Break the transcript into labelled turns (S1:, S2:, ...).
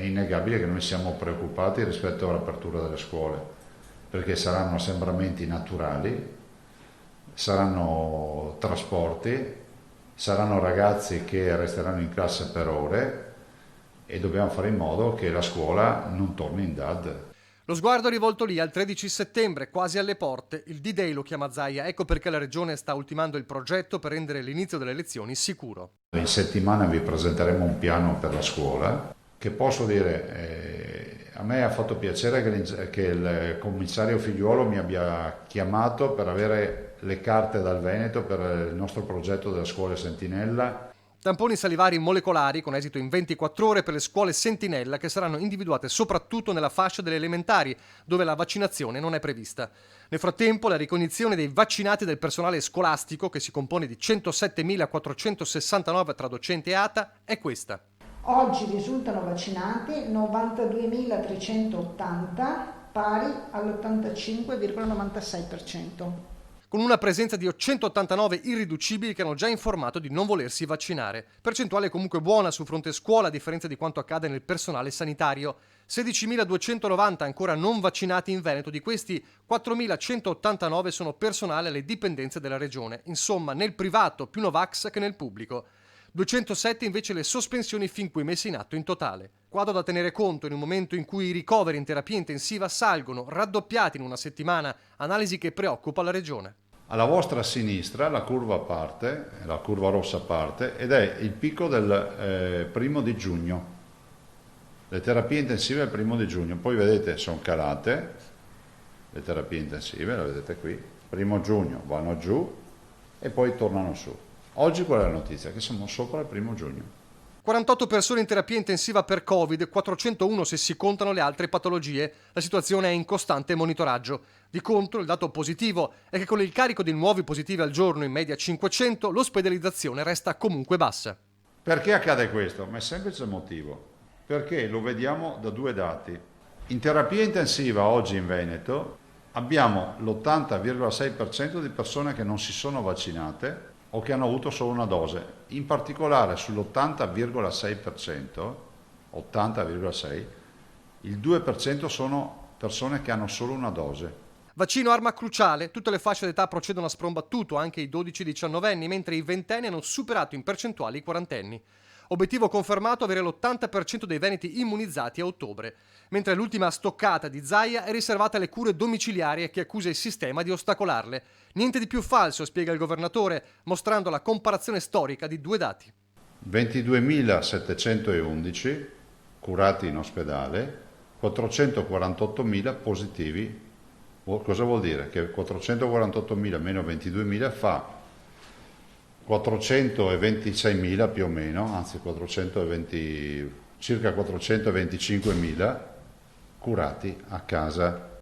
S1: innegabile che noi siamo preoccupati rispetto all'apertura delle scuole, perché saranno assembramenti naturali, saranno trasporti, saranno ragazzi che resteranno in classe per ore e dobbiamo fare in modo che la scuola non torni in DAD.
S2: Lo sguardo è rivolto lì al 13 settembre, quasi alle porte. Il D-Day lo chiama Zaia, ecco perché la Regione sta ultimando il progetto per rendere l'inizio delle lezioni sicuro.
S1: In settimana vi presenteremo un piano per la scuola che posso dire, a me ha fatto piacere che il commissario Figliuolo mi abbia chiamato per avere le carte dal Veneto per il nostro progetto della scuola Sentinella.
S2: Tamponi salivari molecolari con esito in 24 ore per le scuole Sentinella che saranno individuate soprattutto nella fascia delle elementari, dove la vaccinazione non è prevista. Nel frattempo, la ricognizione dei vaccinati del personale scolastico, che si compone di 107.469 tra docenti e ATA, è questa.
S3: Oggi risultano vaccinati 92.380, pari all'85,96%.
S2: Con una presenza di 189 irriducibili che hanno già informato di non volersi vaccinare. Percentuale comunque buona sul fronte scuola a differenza di quanto accade nel personale sanitario. 16.290 ancora non vaccinati in Veneto, di questi 4.189 sono personale alle dipendenze della regione. Insomma, nel privato più Novax che nel pubblico. 207 invece le sospensioni fin qui messe in atto in totale. Quadro da tenere conto in un momento in cui i ricoveri in terapia intensiva salgono, raddoppiati in una settimana, analisi che preoccupa la regione.
S1: Alla vostra sinistra la curva parte, la curva rossa parte, ed è il picco del 1° giugno. Le terapie intensive è il 1° giugno, poi vedete sono calate, le terapie intensive, la vedete qui, 1° giugno vanno giù e poi tornano su. Oggi qual è la notizia? Che siamo sopra il 1° giugno.
S2: 48 persone in terapia intensiva per Covid, 401 se si contano le altre patologie. La situazione è in costante monitoraggio. Di contro, il dato positivo è che con il carico di nuovi positivi al giorno, in media 500, l'ospedalizzazione resta comunque bassa.
S1: Perché accade questo? Ma è semplice motivo. Perché lo vediamo da due dati. In terapia intensiva oggi in Veneto abbiamo l'80,6% di persone che non si sono vaccinate o che hanno avuto solo una dose. In particolare sull'80,6%, 80,6%, il 2% sono persone che hanno solo una dose.
S2: Vaccino arma cruciale, tutte le fasce d'età procedono a sprombattuto, anche i 12-19 anni, mentre i ventenni hanno superato in percentuali i quarantenni. Obiettivo confermato avere l'80% dei veneti immunizzati a ottobre, mentre l'ultima stoccata di Zaia è riservata alle cure domiciliari che accusa il sistema di ostacolarle. Niente di più falso, spiega il governatore, mostrando la comparazione storica di due dati.
S1: 22.711 curati in ospedale, 448.000 positivi. Cosa vuol dire? Che 448.000 meno 22.000 fa 426.000 più o meno, anzi circa 425.000 curati a casa